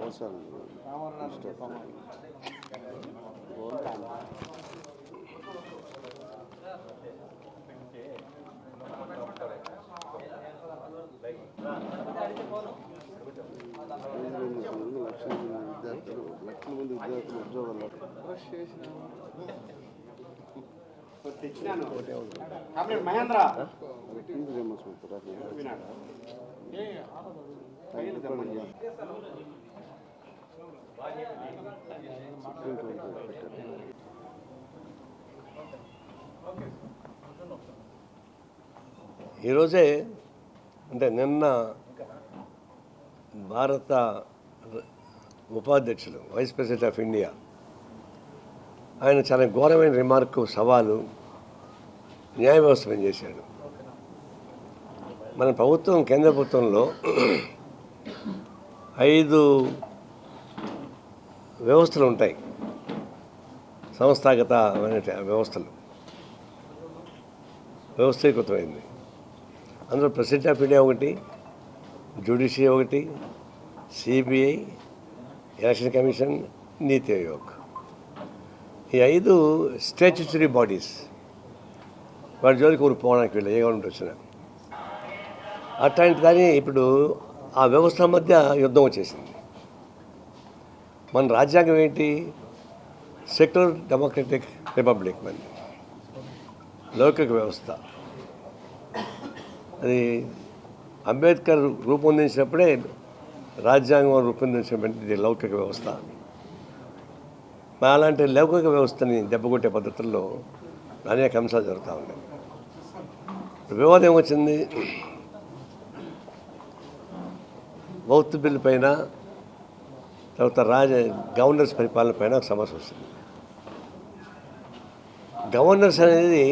అవసరం లక్షల మంది విద్యార్థులు ఉద్యోగాలు మహేంద్ర ఈరోజే అంటే నిన్న భారత ఉపాధ్యక్షులు వైస్ ప్రెసిడెంట్ ఆఫ్ ఇండియా ఆయన చాలా ఘోరమైన రిమార్కు సవాలు న్యాయ వ్యవస్థ చేశాడు. మన ప్రభుత్వం కేంద్ర ప్రభుత్వంలో 5 వ్యవస్థలు ఉంటాయి, సంస్థాగత వ్యవస్థలు వ్యవస్థీకృతమైంది. అందులో ప్రెసిడెంట్ ఆఫ్ ఇండియా ఒకటి, జ్యుడిషియరీ ఒకటి, సిబిఐ, ఎలక్షన్ కమిషన్, నీతి ఆయోగ్. ఈ 5 స్టాట్యూటరీ బాడీస్. వాటి జోలికి ఊరు పోవడానికి వీళ్ళు ఏ గవర్నమెంట్ వచ్చినా. అట్లాంటి కానీ ఇప్పుడు ఆ వ్యవస్థ మధ్య యుద్ధం వచ్చేసింది. మన రాజ్యాంగం ఏంటి? సెక్యులర్ డెమోక్రటిక్ రిపబ్లిక్, మంది లౌకిక వ్యవస్థ. అది అంబేద్కర్ రూపొందించినప్పుడే రాజ్యాంగం రూపొందించినటువంటి లౌకిక వ్యవస్థ. అలాంటి లౌకిక వ్యవస్థని దెబ్బకొట్టే పద్ధతుల్లో అనేక అంశాలు జరుగుతూ ఉన్నాయి. వివాదం ఏమొచ్చింది? వౌత్ బిల్ పైన, తర్వాత గవర్నర్స్ పరిపాలన పైన ఒక సమస్య వస్తుంది. గవర్నర్స్ అనేది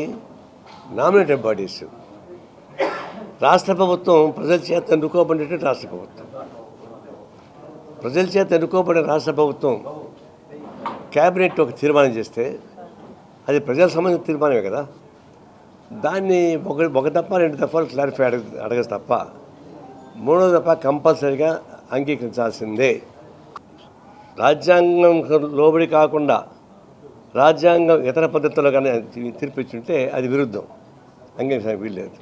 నామినేటెడ్ బాడీస్. రాష్ట్ర ప్రభుత్వం ప్రజల చేత ఎన్నుకోబడినటువంటి రాష్ట్ర ప్రభుత్వం. ప్రజల చేత ఎన్నుకోబడిన రాష్ట్ర ప్రభుత్వం క్యాబినెట్ ఒక తీర్మానం చేస్తే అది ప్రజలకు సంబంధించిన తీర్మానమే కదా. దాన్ని ఒక దఫా 2 దఫాలు క్లారిఫై అడగదు తప్ప 3వ దఫా కంపల్సరీగా అంగీకరించాల్సిందే. రాజ్యాంగం లోబడి కాకుండా రాజ్యాంగం ఇతర పద్ధతుల్లో కానీ తీర్పిచ్చుంటే అది విరుద్ధం, అంగీకరించడానికి వీల్లేదు.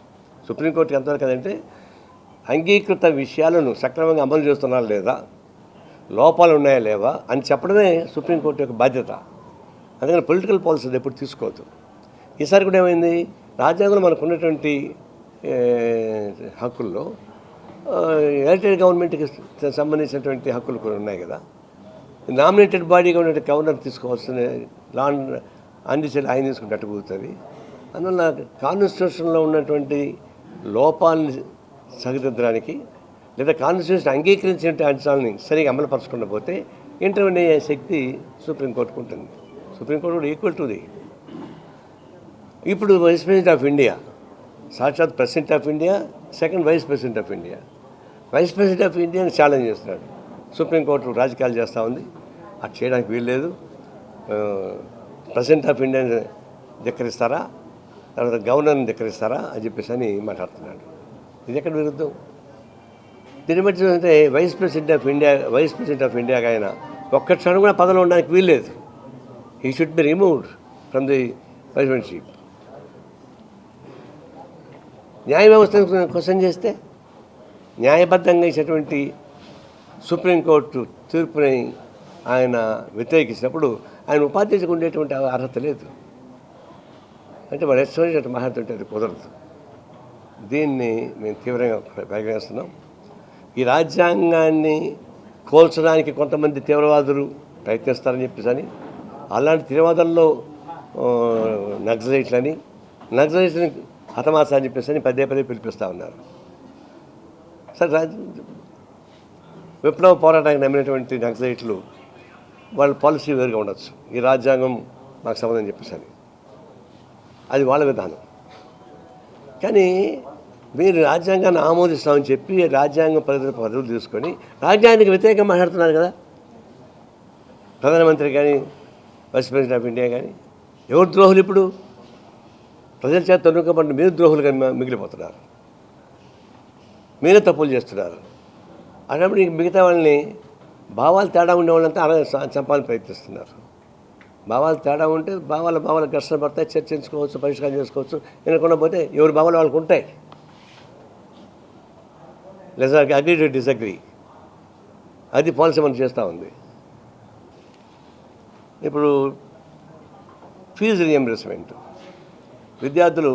సుప్రీంకోర్టుకి ఎంతవరకు కదంటే అంగీకృత విషయాలను సక్రమంగా అమలు చేస్తున్నారా లేదా, లోపాలు ఉన్నాయా లేవా అని చెప్పడమే సుప్రీంకోర్టు యొక్క బాధ్యత. అందుకని పొలిటికల్ పాలసీ ఎప్పుడు తీసుకోవద్దు. ఈసారి కూడా ఏమైంది? రాజ్యాంగంలో మనకు ఉన్నటువంటి హక్కుల్లో ఎలక్టెడ్ గవర్నమెంట్కి సంబంధించినటువంటి హక్కులు కూడా ఉన్నాయి కదా. నామినేటెడ్ బాడీగా ఉన్నటువంటి గవర్నర్ తీసుకోవాల్సిన లా అందించాలి, ఆయన తీసుకుంటే కుదురుతుంది. అందువల్ల కాన్స్టిట్యూషన్లో ఉన్నటువంటి లోపాలని సరిదిద్దడానికి లేదా కాన్స్టిట్యూషన్ అంగీకరించిన అంశాలని సరిగా అమలుపరచకుండా పోతే ఇంటర్వ్యూ అయ్యే శక్తి సుప్రీంకోర్టుకు ఉంటుంది. సుప్రీంకోర్టు కూడా ఈక్వల్ టు ది. ఇప్పుడు వైస్ ప్రెసిడెంట్ ఆఫ్ ఇండియా, సాక్షాత్ president of India, second vice president of India. Vice president of ఇండియాని ఛాలెంజ్ చేస్తున్నాడు. సుప్రీంకోర్టు రాజకీయాలు చేస్తూ ఉంది, అది చేయడానికి వీల్లేదు. ప్రెసిడెంట్ ఆఫ్ ఇండియాని ధిక్కరిస్తారా, తర్వాత గవర్నర్ని ధిక్కరిస్తారా అని చెప్పేసి అని మాట్లాడుతున్నాడు. ఇది ఎక్కడ విరుద్ధం? దీన్ని బట్టి అంటే వైస్ ప్రెసిడెంట్ ఆఫ్ ఇండియాకి ఆయన ఒక్క క్షణం కూడా పదవిలో ఉండడానికి వీల్లేదు. He should be removed from the presidentship. న్యాయ వ్యవస్థను క్వశ్చన్ చేస్తే న్యాయబద్ధంగా ఇచ్చినటువంటి సుప్రీంకోర్టు తీర్పుని ఆయన వ్యతిరేకించినప్పుడు ఆయన ఉపాధ్యక్షులకు ఉండేటువంటి అర్హత లేదు. అంటే వాడు ఎస్టోరేట్ మాట్లాడుతుంటే అది కుదరదు. దీన్ని మేము తీవ్రంగా పరిగణిస్తున్నాం. ఈ రాజ్యాంగాన్ని కోల్చడానికి కొంతమంది తీవ్రవాదులు ప్రయత్నిస్తారని చెప్పేసి అలాంటి తీవ్రవాదుల్లో నక్సలైట్లని హతమాసా అని చెప్పేసి పదే పిలిపిస్తూ ఉన్నారు. సరే, విప్లవ పోరాటానికి నమ్మినటువంటి నక్సలైట్లు వాళ్ళ పాలసీ వేరుగా ఉండొచ్చు. ఈ రాజ్యాంగం మాకు సంబంధం చెప్పేసి అది వాళ్ళ విధానం. కానీ మీరు రాజ్యాంగాన్ని ఆమోదిస్తామని చెప్పి రాజ్యాంగం పదవులు తీసుకొని రాజ్యాంగానికి వ్యతిరేకంగా మాట్లాడుతున్నారు కదా. ప్రధానమంత్రి కానీ వైస్ ప్రెసిడెంట్ ఆఫ్ ఇండియా కానీ ఎవరు ద్రోహులు? ఇప్పుడు ప్రజల చేత ఎన్నుకోబడిన మీరు ద్రోహులుగా మిగిలిపోతున్నారు, మీరే తప్పులు చేస్తున్నారు. అన్నప్పుడు మిగతా వాళ్ళని భావాలు తేడా ఉండేవాళ్ళంతా చంపాలని ప్రయత్నిస్తున్నారు. భావాలు తేడా ఉంటే భావాల ఘర్షణ పడతాయి, చర్చించుకోవచ్చు, పరిష్కారం చేసుకోవచ్చు. వినకుండా పోతే ఎవరి భావాలు వాళ్ళకు ఉంటాయి. లేదా అగ్రీ టు డిసగ్రీ, అది పాలసీ మనం చేస్తూ ఉంది. ఇప్పుడు ఫీజు రియంబర్స్మెంట్, విద్యార్థులు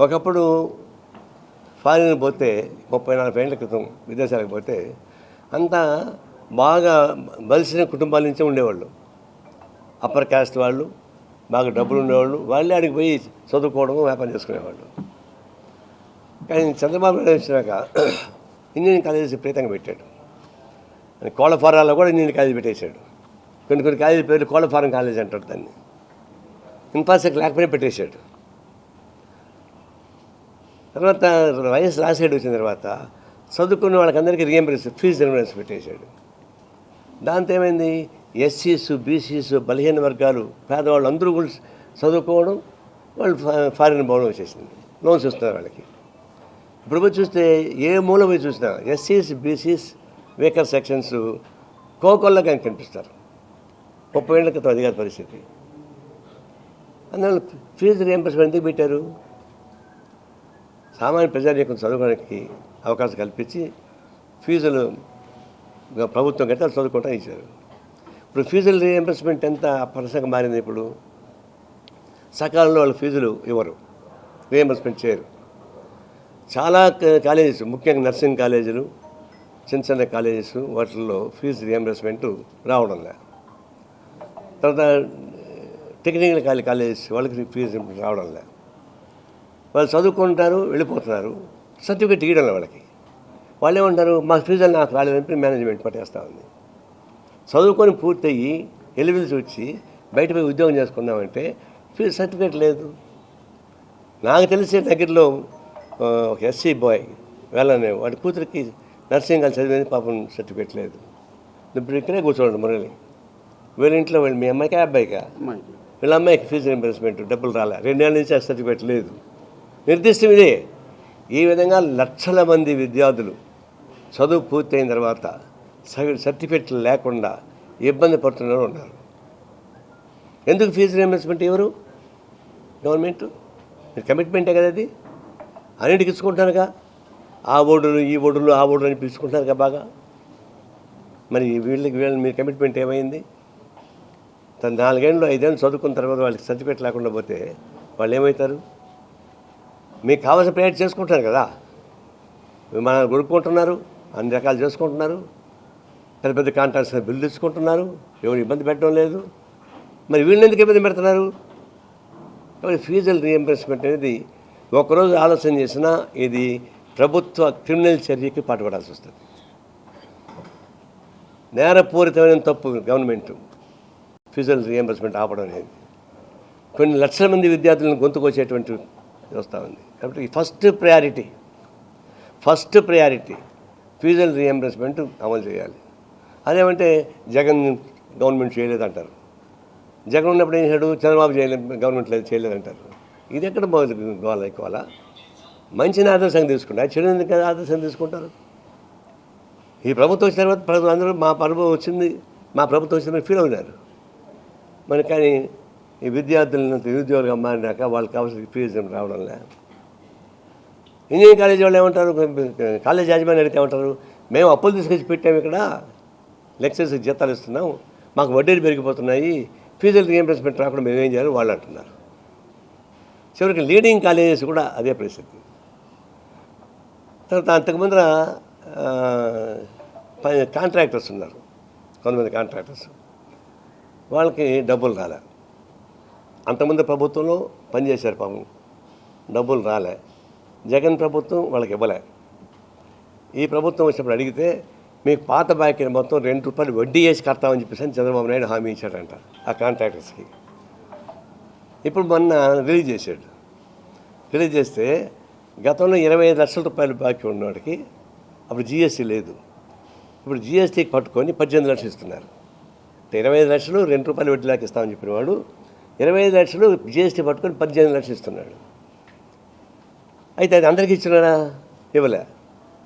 ఒకప్పుడు ఫారిన్ పోతే 30-40 ఏళ్ల క్రితం విదేశాలకు పోతే అంతా బాగా బలిసిన కుటుంబాల నుంచే ఉండేవాళ్ళు. అప్పర్ క్యాస్ట్ వాళ్ళు, బాగా డబ్బులు ఉండేవాళ్ళు, వాళ్ళే అడిగి పోయి చదువుకోవడం, వ్యాపారం చేసుకునేవాళ్ళు. కానీ చంద్రబాబు నాయుడు వచ్చినాక ఇంజనీరింగ్ కాలేజెస్ విపరీతంగా పెట్టాడు. కోళ్ళఫారాల్లో కూడా ఇంజనీరింగ్ కాలేజీ పెట్టేశాడు. కొన్ని కాలేజీ పేర్లు కోళ్ళఫారం కాలేజ్ అంటారు దాన్ని. ఇన్ఫ్రాస్ట్రక్చర్ లేకపోయినా పెట్టేశాడు. తర్వాత వైఎస్ రాజశేఖర్ వచ్చిన తర్వాత చదువుకున్న వాళ్ళకందరికీ ఫీజు రియంబర్స్ పెట్టేశాడు. దాంతో ఏమైంది, ఎస్సీస్, బీసీస్, బలహీన వర్గాలు, పేదవాళ్ళు అందరూ కూడా చదువుకోవడం, వాళ్ళు ఫారిన్ పోవడం వచ్చేసింది. లోన్స్ ఇస్తున్నారు వాళ్ళకి. ఇప్పుడు పోయి చూస్తే ఏ మూల పోయి చూసినా ఎస్సీస్, బీసీస్, వీకర్ సెక్షన్స్ కోకొల్లగా కనిపిస్తారు. 30 ఏళ్ల క్రితం అది కాదు పరిస్థితి. అందువల్ల ఫీజు రియంబర్స్మెంట్ ఎందుకు పెట్టారు? సామాన్య ప్రజానీకం చదువుకోవడానికి అవకాశం కల్పించి ఫీజులు ప్రభుత్వం కట్టి వాళ్ళు చదువుకుంటా ఇచ్చారు. ఇప్పుడు ఫీజుల రియంబర్స్మెంట్ ఎంత పరసంగా మారింది. ఇప్పుడు సకాలంలో వాళ్ళ ఫీజులు ఇవ్వరు, రియంబర్స్మెంట్ చేయరు. చాలా కాలేజెస్, ముఖ్యంగా నర్సింగ్ కాలేజీలు, చిన్న కాలేజెస్, వాటిల్లో ఫీజు రియంబర్స్మెంట్ రావడం లేదు. తర్వాత టెక్నికల్ కాలేజెస్ వాళ్ళకి ఫీజు రావడం లేదు. వాళ్ళు చదువుకుంటారు, వెళ్ళిపోతున్నారు, సర్టిఫికేట్ ఇవ్వడం వాళ్ళకి. వాళ్ళు ఏమంటారు, మా ఫీజులు నాకు రాలేదని మేనేజ్మెంట్ పట్టేస్తూ ఉంది. చదువుకొని పూర్తయ్యి ఎలిజిబిలిటీ వచ్చి బయట పోయి ఉద్యోగం చేసుకుందామంటే ఫీజు సర్టిఫికేట్ లేదు. నాకు తెలిసే దగ్గరలో ఒక ఎస్సీ బాయ్ వెళ్ళనే వాడి కూతురికి నర్సింగ్ కాలేజ్ చదివేది, పాపం సర్టిఫికేట్ లేదు. ఇప్పుడు ఇక్కడే కూర్చోండి మురళి, వీళ్ళ ఇంట్లో వెళ్ళి మీ అమ్మాయికి అబ్బాయికా, వీళ్ళ అమ్మాయికి ఫీజు రింబర్స్మెంట్ డబ్బులు రాలే, 2 ఏళ్ళ నుంచి ఆ సర్టిఫికేట్ లేదు. నిర్దిష్టం ఇదే. ఈ విధంగా లక్షల మంది విద్యార్థులు చదువు పూర్తయిన తర్వాత సర్టిఫికేట్లు లేకుండా ఇబ్బంది పడుతున్నారు ఉన్నారు. ఎందుకు ఫీజు రియంబర్స్మెంట్ ఎవరు? గవర్నమెంట్. కమిట్మెంటే కదా అది. అన్నింటికి ఇచ్చుకుంటారుగా, ఆ ఓడులు ఈ ఓడులు ఆ ఓడులు అని పిలుచుకుంటారుగా బాగా. మరి వీళ్ళని మీ కమిట్మెంట్ ఏమైంది? 4 ఏళ్ళు 5 ఏళ్ళు చదువుకున్న తర్వాత వాళ్ళకి సర్టిఫికేట్ లేకుండా పోతే వాళ్ళు ఏమవుతారు? మీకు కావాల్సిన ప్రయత్నం చేసుకుంటారు కదా, విమానాలు కొనుక్కుంటున్నారు, అన్ని రకాలు చేసుకుంటున్నారు, పెద్ద పెద్ద కాంట్రాక్ట్స్ బిల్లు తెచ్చుకుంటున్నారు, ఎవరు ఇబ్బంది పెట్టడం లేదు. మరి వీళ్ళని ఎందుకు ఇబ్బంది పెడుతున్నారు? కాబట్టి ఫీజుల రియంబర్స్మెంట్ అనేది ఒకరోజు ఆలోచన చేసినా ఇది ప్రభుత్వ క్రిమినల్ చర్యకి పాటుపడాల్సి వస్తుంది. నేరపూరితమైన తప్పు గవర్నమెంట్ ఫీజుల రియంబర్స్మెంట్ ఆపడం అనేది. కొన్ని లక్షల మంది విద్యార్థులను గొంతుకొచ్చేటువంటి వస్తూ ఉంది. కాబట్టి ఫస్ట్ ప్రయారిటీ ఫీజుల రియంబర్స్మెంట్ అమలు చేయాలి. అదేమంటే జగన్ గవర్నమెంట్ చేయలేదంటారు. జగన్ ఉన్నప్పుడు ఏం చేశాడు? చంద్రబాబు గవర్నమెంట్ చేయలేదంటారు. ఇది ఎక్కడ గోవాల ఎక్కువాలా? మంచిని ఆదర్శంగా తీసుకుంటారు, చెడు ఎందుకు ఆదర్శంగా తీసుకుంటారు? ఈ ప్రభుత్వం వచ్చిన తర్వాత అందరూ మా ప్రభుత్వం వచ్చిందని ఫీల్ అవుతారు. మరి కానీ ఈ విద్యార్థులను నిరుద్యోగులుగా మారినాక వాళ్ళకి కావాల్సిన ఫీజు రావడం లేదు. ఇంజనీరింగ్ కాలేజీ వాళ్ళు ఏమంటారు? కాలేజ్ యాజమాన్యం అడిగితే ఏమంటారు? మేము అప్పులు తీసుకొచ్చి పెట్టాము, ఇక్కడ లెక్చర్స్కి జీతాలు ఇస్తున్నాం, మాకు వడ్డీలు పెరిగిపోతున్నాయి, ఫీజులు రియంబర్స్మెంట్ రాకుండా మేమేం చేయాలి వాళ్ళు అంటున్నారు. చివరికి లీడింగ్ కాలేజెస్ కూడా అదే పరిస్థితి. తర్వాత అంతకుముందు కాంట్రాక్టర్స్ ఉన్నారు, కొంతమంది కాంట్రాక్టర్స్, వాళ్ళకి డబ్బులు రాలే. అంతకుముందు ప్రభుత్వంలో పనిచేశారు, పాపం డబ్బులు రాలే. జగన్ ప్రభుత్వం వాళ్ళకి ఇవ్వలే. ఈ ప్రభుత్వం వచ్చినప్పుడు అడిగితే మీకు పాత బాకీని మొత్తం ₹2 వడ్డీ వేసి కడతామని చెప్పేసి చంద్రబాబు నాయుడు హామీ ఇచ్చాడంట ఆ కాంట్రాక్టర్స్కి. ఇప్పుడు మొన్న రిలీజ్ చేస్తే గతంలో ₹25 లక్షల బాకీ ఉన్నవాడికి అప్పుడు జీఎస్టీ లేదు. ఇప్పుడు జీఎస్టీకి పట్టుకొని 18 లక్షలు ఇస్తున్నారు. 25 లక్షలు ₹2 వడ్డీ లాగా ఇస్తామని చెప్పిన వాడు 25 లక్షలు జీఎస్టీ పట్టుకొని 18 లక్షలు ఇస్తున్నాడు. అయితే అది అందరికీ ఇచ్చినారా? ఇవ్వలే.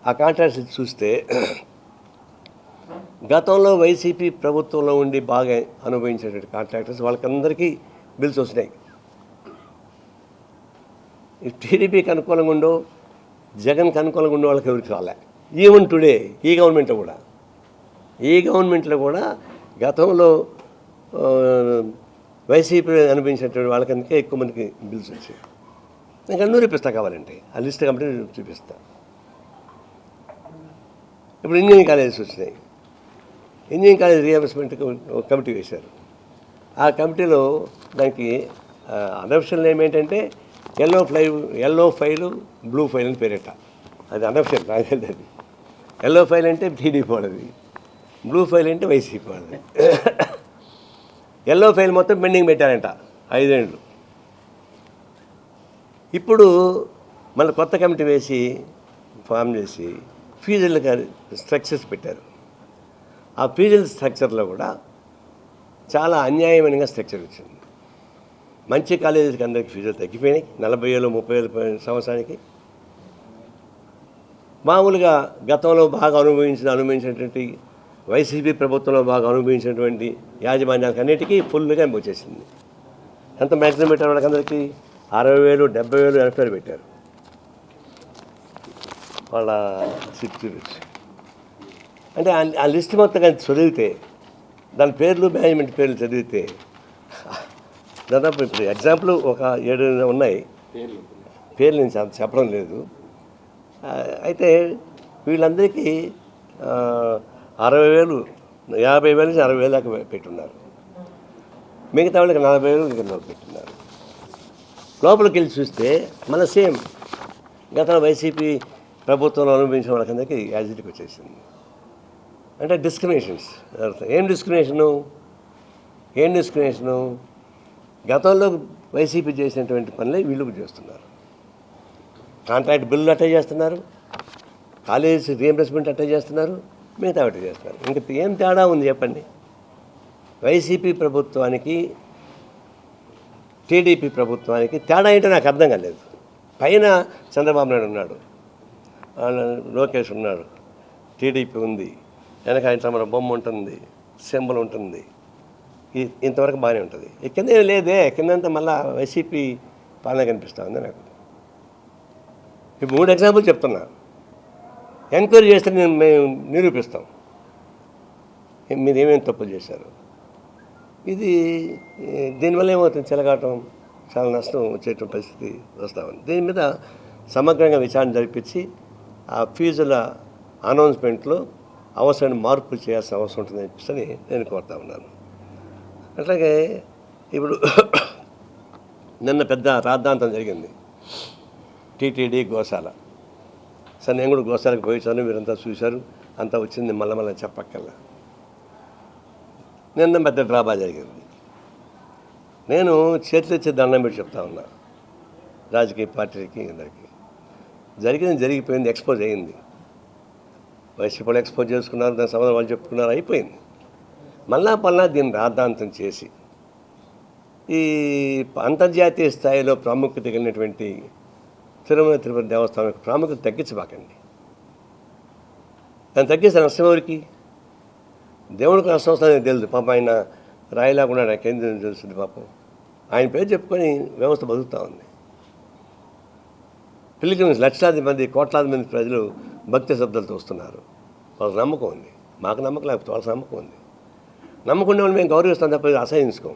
ఆ కాంట్రాక్ట్స్ చూస్తే గతంలో వైసీపీ ప్రభుత్వంలో ఉండి బాగా అనుభవించేటువంటి కాంట్రాక్టర్స్ వాళ్ళకందరికీ బిల్స్ వస్తున్నాయి. టీడీపీకి అనుకూలంగా ఉండో జగన్కి అనుకూలంగా ఉండే వాళ్ళకి ఎవరికి రాలే. ఈవెన్ టుడే ఈ గవర్నమెంట్లో కూడా గతంలో వైసీపీ అనిపించినటువంటి వాళ్ళకందుకే ఎక్కువ మందికి బిల్స్ వచ్చాయి. నేను అన్నీ చూపిస్తా కావాలంటే ఆ లిస్ట్ కంపెనీ చూపిస్తా. ఇప్పుడు ఇంజనీరింగ్ కాలేజెస్ వచ్చినాయి. ఇంజనీరింగ్ కాలేజ్ రీఎంబర్స్మెంట్కి ఒక కమిటీ వేశారు. ఆ కమిటీలో దానికి అనఫిషియల్ నేమ్ ఏంటంటే ఎల్లో ఫైలు బ్లూ ఫైల్ అని పేరేట. అది అనఫిషియల్ నాకు తెలియదు. అది ఎల్లో ఫైల్ అంటే టీడీపీ వాళ్ళది, బ్లూ ఫైల్ అంటే వైసీపీ వాళ్ళది. ఎల్లో ఫైల్ మొత్తం పెండింగ్ పెట్టారంట 5 ఏళ్ళు. ఇప్పుడు మళ్ళీ కొత్త కమిటీ వేసి ఫామ్ చేసి ఫీజుల స్ట్రక్చర్స్ పెట్టారు. ఆ ఫీజుల స్ట్రక్చర్లో కూడా చాలా అన్యాయమైన స్ట్రక్చర్ వచ్చింది. మంచి కాలేజీకి అందరికీ ఫీజులు తగ్గిపోయినాయి. 40,000 30,000 సంవత్సరానికి. మామూలుగా గతంలో బాగా అనుభవించినటువంటి వైసీపీ ప్రభుత్వంలో బాగా అనుభవించినటువంటి యాజమాన్యానికి అన్నిటికీ ఫుల్గా వచ్చేసింది. ఎంత మ్యాక్సిమం పెట్టారు వాళ్ళకందరికీ 60,000 70,000 80,000 పెట్టారు. వాళ్ళ సిక్స్ అంటే ఆ లిస్ట్ మొత్తం కానీ చదివితే దాని పేర్లు మేనేజ్మెంట్ పేర్లు చదివితే దాదాపు ఇప్పుడు ఎగ్జాంపుల్ ఒక 7 ఉన్నాయి. పేర్లు నేను చెప్పడం లేదు. అయితే వీళ్ళందరికీ 60,000 50,000 నుంచి 60,000 దాకా పెట్టున్నారు. మిగతా వాళ్ళకి 40,000 కింద పెట్టున్నారు. లోపలికి వెళ్ళి చూస్తే మన సేమ్ గతంలో వైసీపీ ప్రభుత్వంలో అనుభవించిన వాళ్ళకందరికీ యాజిటీకి వచ్చేసింది. అంటే డిస్క్రిమినేషన్స్. ఏం డిస్క్రిమినేషను గతంలో వైసీపీ చేసినటువంటి పనులే వీళ్ళు చేస్తున్నారు. కాంట్రాక్ట్ బిల్లు అట్టే చేస్తున్నారు, కాలేజ్ రీఎంబర్స్మెంట్ అట్టే చేస్తున్నారు, మిగతా అట్టే చేస్తున్నారు. ఇంకా ఏం తేడా ఉంది చెప్పండి? వైసీపీ ప్రభుత్వానికి టీడీపీ ప్రభుత్వానికి తేడా ఏంటో నాకు అర్థం కాలేదు. పైన చంద్రబాబు నాయుడు ఉన్నాడు, లోకేష్ ఉన్నాడు, టీడీపీ ఉంది, వెనక ఆయన మన బొమ్మ ఉంటుంది, సింబల్ ఉంటుంది, ఇంతవరకు బాగానే ఉంటుంది. కింద లేదే, కిందంతా మళ్ళీ వైసీపీ పాలన కనిపిస్తూ ఉంది నాకు. ఇప్పుడు 3 ఎగ్జాంపుల్ చెప్తున్నా. ఎంక్వైరీ చేస్తే మేము నిరూపిస్తాం మీరు ఏమేమి తప్పులు చేశారు. ఇది దీనివల్ల ఏమవుతుంది, చెలగాటం, చాలా నష్టం వచ్చేటువంటి పరిస్థితి వస్తూ ఉంది. దీని మీద సమగ్రంగా విచారణ జరిపించి ఆ ఫీజుల అనౌన్స్మెంట్లో అవసరమైన మార్పులు చేయాల్సిన అవసరం ఉంటుందని చెప్పి నేను కోరుతా ఉన్నాను. అట్లాగే ఇప్పుడు నిన్న పెద్ద రాద్ధాంతం జరిగింది టీటీడీ గోశాల. సరే, నేను కూడా గోశాలకు పోయించాను, మీరంతా చూశారు, అంతా వచ్చింది, మళ్ళీ చెప్పక్కల్లా. నిన్న పెద్ద డ్రాబా జరిగింది. నేను చేతులెచ్చి దండం పెట్టి చెప్తా ఉన్నా రాజకీయ పార్టీలకి అందరికీ. జరిగిపోయింది, ఎక్స్పోజ్ అయ్యింది. వైసీపీలు ఎక్స్పోజ్ చేసుకున్నారు, దాని సంబంధం వాళ్ళు చెప్పుకున్నారు, అయిపోయింది. మళ్ళా దీన్ని రాద్ధాంతం చేసి ఈ అంతర్జాతీయ స్థాయిలో ప్రాముఖ్యత కలిగినటువంటి తిరుమల తిరుపతి దేవస్థానం ప్రాముఖ్యత తగ్గించబాకండి. దాన్ని తగ్గిస్తే నష్టం ఎవరికి? దేవుడికి నష్టం వస్తుందని తెలుసు. పాపం ఆయన రాయిలాకుండా నాకేం తెలుస్తుంది. పాపం ఆయన పేరు చెప్పుకొని వ్యవస్థ బతుకుతూ ఉంది. పిలిగ్రిమ్స్ లక్షలాది మంది, కోట్లాది మంది ప్రజలు భక్తి శబ్దాలతో వస్తున్నారు. వాళ్ళకి నమ్మకం ఉంది, మాకు నమ్మకం లేకపోతే వాళ్ళకి నమ్మకం ఉంది. నమ్మకుండా వాళ్ళు మేము గౌరవిస్తాం తప్ప అసహించుకోం.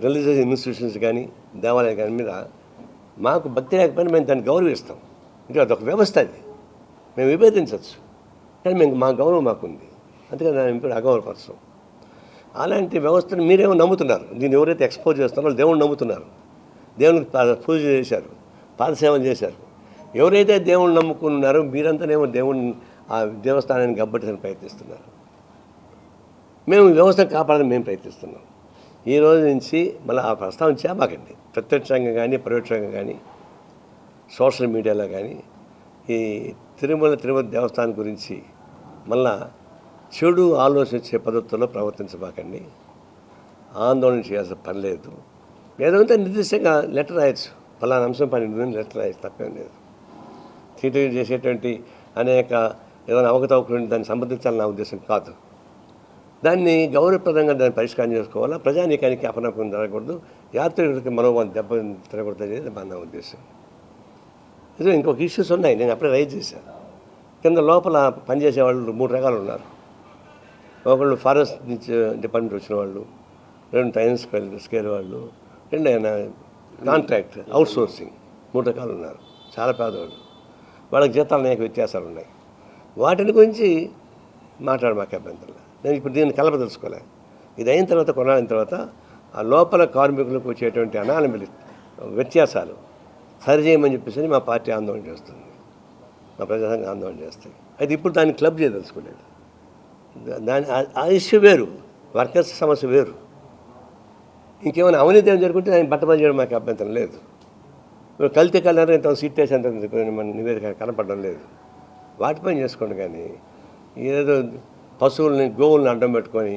రిలీజియస్ ఇన్స్టిట్యూషన్స్ కానీ దేవాలయాలు కానీ మీద మాకు భక్తి లేకపోయినా మేము దాన్ని గౌరవిస్తాం. అంటే అదొక వ్యవస్థ, అది మేము విభేదించవచ్చు, కానీ మా గౌరవం మాకుంది. అందుకని దాన్ని ఇప్పుడు అగౌరవపరచం. అలాంటి వ్యవస్థను మీరేమో నమ్ముతున్నారు. దీన్ని ఎవరైతే ఎక్స్పోజ్ చేస్తున్నారో వాళ్ళు దేవుణ్ణి నమ్ముతున్నారు, దేవునికి పూజ చేశారు, పాదసేవలు చేశారు. ఎవరైతే దేవుణ్ణి నమ్ముకున్నారో మీరంతానేమో దేవుణ్ణి ఆ దేవస్థానాన్ని గబ్బట్టించని ప్రయత్నిస్తున్నారు. మేము వ్యవస్థను కాపాడాలని మేము ప్రయత్నిస్తున్నాం. ఈ రోజు నుంచి మళ్ళీ ఆ ప్రస్తావన చేయబాకండి. ప్రత్యక్షంగా కానీ పరోక్షంగా కానీ సోషల్ మీడియాలో కానీ ఈ తిరుపతి దేవస్థానం గురించి మళ్ళా చెడు ఆలోచించే పద్ధతుల్లో ప్రవర్తించబాకండి. ఆందోళన చేయాల్సిన పని లేదు. ఏదంటే నిర్దిష్టంగా లెటర్ రాయొచ్చు, ఫలానా అంశం పని లెటర్ రాయొచ్చు, తప్పేం లేదు. టీటీడీ చేసేటువంటి అనేక ఏదైనా అవకతవకలు దాన్ని సంబంధించాలని నా ఉద్దేశం కాదు. దాన్ని గౌరవప్రదంగా దాన్ని పరిష్కారం చేసుకోవాలా, ప్రజానీకానికి అపనమ్మకం జరగకూడదు, యాత్రికులకి మనోభావం దెబ్బ తినకూడదు అనేది నా ఉద్దేశం. ఇది ఇంకొక ఇష్యూస్ ఉన్నాయి, నేను అప్పుడే రైజ్ చేశాను. కింద లోపల పనిచేసే వాళ్ళు 3 రకాలు ఉన్నారు. ఒకళ్ళు ఫారెస్ట్ నుంచి డిపార్ట్మెంట్ వచ్చిన వాళ్ళు, 2 టైమ్ స్కేర్ వాళ్ళు, 2 కాంట్రాక్ట్ అవుట్సోర్సింగ్, 3 రకాలు ఉన్నారు. చాలా పేదవాళ్ళు, వాళ్ళకి జీతాలు అనేక వ్యత్యాసాలు ఉన్నాయి. వాటిని గురించి మాకు అభ్యంతరం. నేను ఇప్పుడు దీన్ని కలపదలుచుకోలే. ఇది అయిన తర్వాత కొనాలిన తర్వాత ఆ లోపల కార్మికులకు వచ్చేటువంటి అనానమలి వ్యత్యాసాలు సరిచేయమని చెప్పేసి మా పార్టీ ఆందోళన చేస్తుంది, మా ప్రజాసంఘం ఆందోళన చేస్తాయి. అయితే ఇప్పుడు దాన్ని క్లబ్ చేయదలుచుకోలేదు. దాని ఆ ఇష్యూ వేరు, వర్కర్స్ సమస్య వేరు. ఇంకేమైనా అవినీతి ఏమైనా జరుగుతుంటే దాన్ని బట్టబయలు చేయడం మాకు అభ్యంతరం లేదు. కల్తీ కలర్ ఇంత సీట్ వేసేంత మన నివేదిక కనపడడం లేదు. వాటిపైన చేసుకోండి, కానీ ఏదో పశువుల్ని గోవుల్ని అడ్డం పెట్టుకొని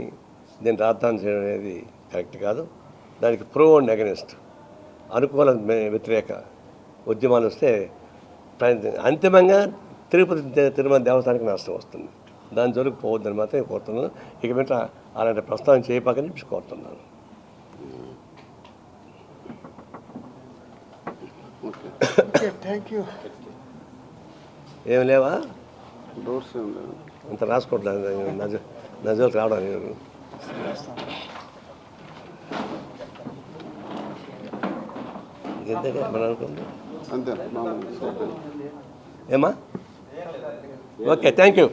దీన్ని రాద్దాన్ని చేయడం అనేది కరెక్ట్ కాదు. దానికి ప్రో అండ్ అగెనిస్ట్, అనుకూల వ్యతిరేక ఉద్యమాలు వస్తే అంతిమంగా తిరుమల దేవస్థానానికి నష్టం వస్తుంది. దాని జోలికి పోవద్దని మాత్రం కోరుతున్నాను. ఇక మీద అలాంటి ప్రస్తావన చేయపాకని చెప్పి కోరుతున్నాను. Thank you. ఏం లేవా? డోర్స్ అంత రాసుకోవట్లేదు, నజలు రావడం లేదు. ఇంతగా మనం అనుకుంది అంతే. ఏమా? Okay, thank you.